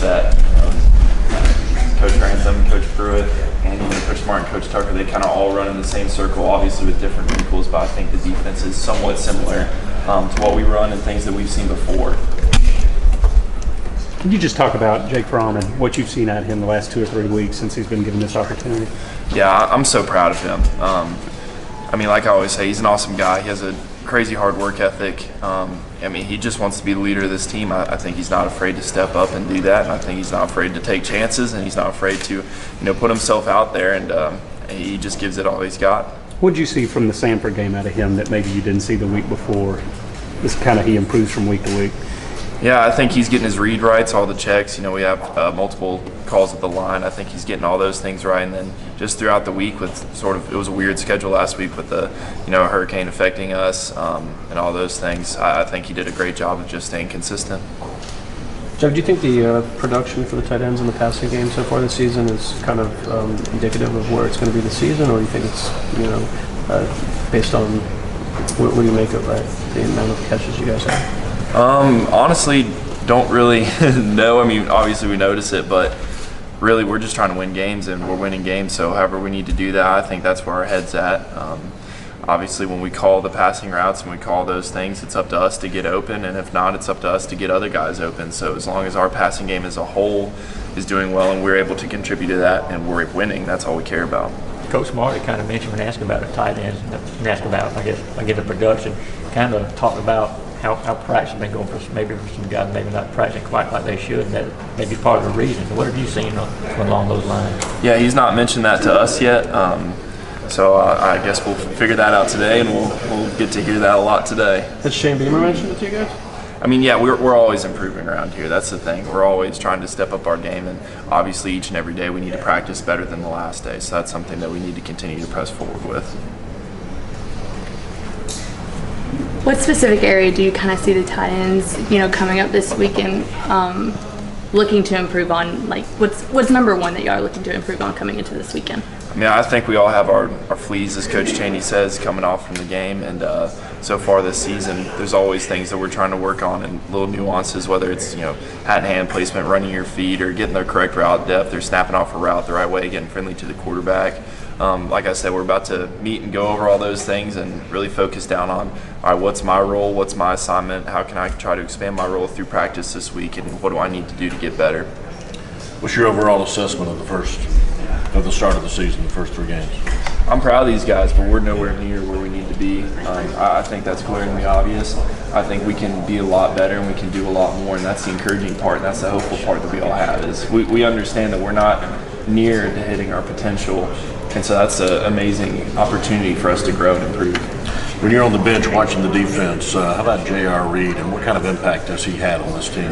that Coach Grantham, Coach Pruitt, and even Coach Martin, Coach Tucker, they kind of all run in the same circle, obviously with different wrinkles, but I think the defense is somewhat similar to what we run and things that we've seen before. Can you just talk about Jake Fromm and what you've seen out of him the last 2 or 3 weeks since he's been given this opportunity? Yeah, I'm so proud of him. I mean, like I always say, he's an awesome guy. He has a crazy hard work ethic. I mean, he just wants to be the leader of this team. I think he's not afraid to step up and do that, and I think he's not afraid to take chances, and he's not afraid to, put himself out there, and he just gives it all he's got. What did you see from the Sanford game out of him that maybe you didn't see the week before? This kind of he improves from week to week. Yeah, I think he's getting his read rights, all the checks. We have multiple calls at the line. I think he's getting all those things right. And then just throughout the week with it was a weird schedule last week with the, a hurricane affecting us and all those things. I think he did a great job of just staying consistent. Jeff, do you think the production for the tight ends in the passing game so far this season is kind of indicative of where it's going to be this season, or do you think it's, based on what do you make of the amount of catches you guys have? Honestly, don't really know. I mean, obviously we notice it, but really we're just trying to win games, and we're winning games. So however we need to do that, I think that's where our head's at. Obviously, when we call the passing routes and we call those things, it's up to us to get open, and if not, it's up to us to get other guys open. So as long as our passing game as a whole is doing well and we're able to contribute to that and we're winning, that's all we care about. Coach Marty kind of mentioned when asked about the tight ends and asked about, I guess the production, kind of talked about how practice has been going for some guys maybe not practicing quite like they should, and that may be part of the reason. What have you seen along those lines? Yeah, he's not mentioned that to us yet, so I guess we'll figure that out today, and we'll get to hear that a lot today. Has Shane Beamer mentioned it to you guys? I mean, yeah, we're always improving around here. That's the thing. We're always trying to step up our game, and obviously each and every day we need to practice better than the last day, so that's something that we need to continue to press forward with. What specific area do you kind of see the tight ends, coming up this weekend, looking to improve on? Like, what's number one that you are looking to improve on coming into this weekend? I mean, I think we all have our fleas, as Coach Chaney says, coming off from the game. And so far this season, there's always things that we're trying to work on and little nuances, whether it's, hat-and-hand placement, running your feet, or getting the correct route depth, or snapping off a route the right way, getting friendly to the quarterback. Like I said, we're about to meet and go over all those things and really focus down on, all right, what's my role, what's my assignment, how can I try to expand my role through practice this week, and what do I need to do to get better. What's your overall assessment of the start of the season, the first 3 games? I'm proud of these guys, but we're nowhere near where we need to be. I think that's glaringly obvious. I think we can be a lot better and we can do a lot more, and that's the encouraging part, and that's the hopeful part that we all have, is we understand that we're not near to hitting our potential, and so that's an amazing opportunity for us to grow and improve. When you're on the bench watching the defense, how about J.R. Reed, and what kind of impact has he had on this team?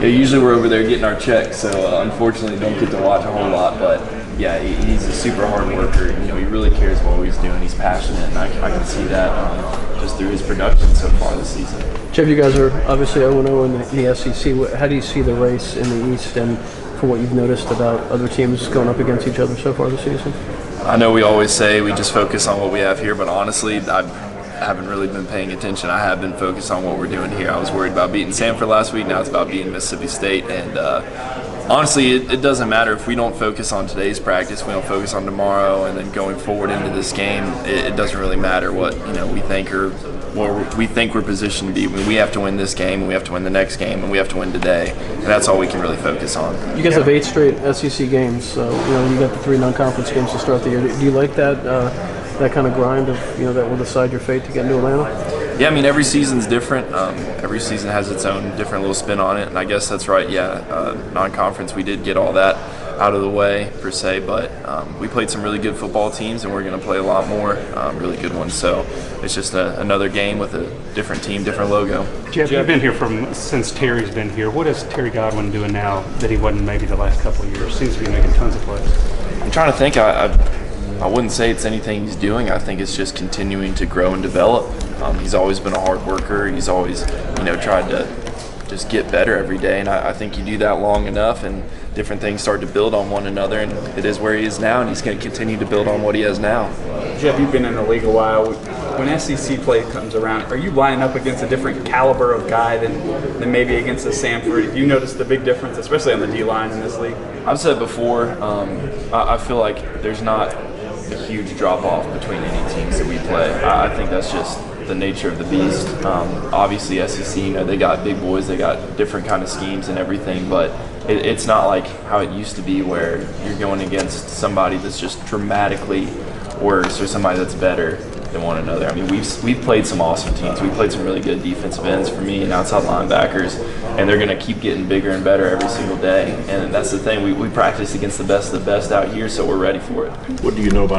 Yeah, usually we're over there getting our checks, so unfortunately don't get to watch a whole lot, but yeah, he's a super hard worker. He really cares what he's doing. He's passionate, and I can see that just through his production so far this season. Jeff, you guys are obviously 0-0 in the SEC. How do you see the race in the East, and for what you've noticed about other teams going up against each other so far this season? I know we always say we just focus on what we have here, but honestly, I haven't really been paying attention. I have been focused on what we're doing here. I was worried about beating Sanford last week. Now it's about beating Mississippi State, and honestly, it doesn't matter if we don't focus on today's practice, we don't focus on tomorrow, and then going forward into this game, it doesn't really matter what we think or where we think we're positioned to be. We have to win this game, and we have to win the next game, and we have to win today, and that's all we can really focus on. You guys have 8 straight SEC games, so you got the 3 non-conference games to start the year. Do you like that that kind of grind of that will decide your fate to get into Atlanta? Yeah, I mean, every season's different. Every season has its own different little spin on it, and I guess that's right. Yeah, non-conference, we did get all that out of the way per se, but we played some really good football teams, and we're going to play a lot more really good ones. So it's just another game with a different team, different logo. Jeff, you've been here since Terry's been here. What is Terry Godwin doing now that he wasn't maybe the last couple of years? Seems to be making tons of plays. I'm trying to think. I wouldn't say it's anything he's doing. I think it's just continuing to grow and develop. He's always been a hard worker. He's always, tried to just get better every day. And I think you do that long enough, and different things start to build on one another. And it is where he is now, and he's going to continue to build on what he has now. Jeff, you've been in the league a while. when SEC play comes around, are you lining up against a different caliber of guy than maybe against a Samford? Have you noticed the big difference, especially on the D-line in this league? I've said before, I feel like there's not a huge drop-off between any teams that we play. I think that's just the nature of the beast. Obviously, SEC, you know, they got big boys, they got different kind of schemes and everything, but it's not like how it used to be where you're going against somebody that's just dramatically worse or somebody that's better than one another. I mean, we've played some awesome teams. We've played some really good defensive ends for me and outside linebackers, and they're going to keep getting bigger and better every single day. And that's the thing. We practice against the best of the best out here, so we're ready for it. What do you know about